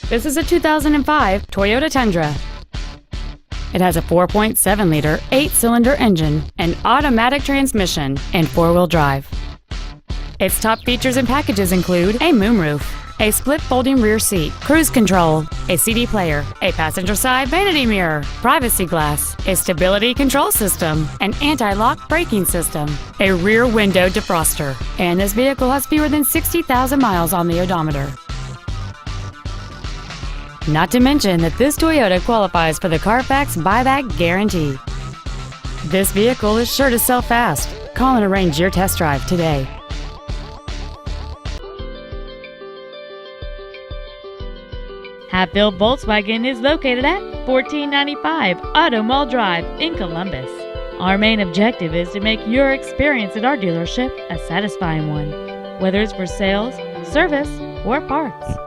This is a 2005 Toyota Tundra. It has a 4.7-liter, 8-cylinder engine, an automatic transmission, and 4-wheel drive. Its top features and packages include a moonroof, a split folding rear seat, cruise control, a CD player, a passenger side vanity mirror, privacy glass, a stability control system, an anti-lock braking system, a rear window defroster, and this vehicle has fewer than 60,000 miles on the odometer. Not to mention that this Toyota qualifies for the Carfax buyback guarantee. This vehicle is sure to sell fast. Call and arrange your test drive today. Hatfield Volkswagen is located at 1495 Auto Mall Drive in Columbus. Our main objective is to make your experience at our dealership a satisfying one, whether it's for sales, service, or parts.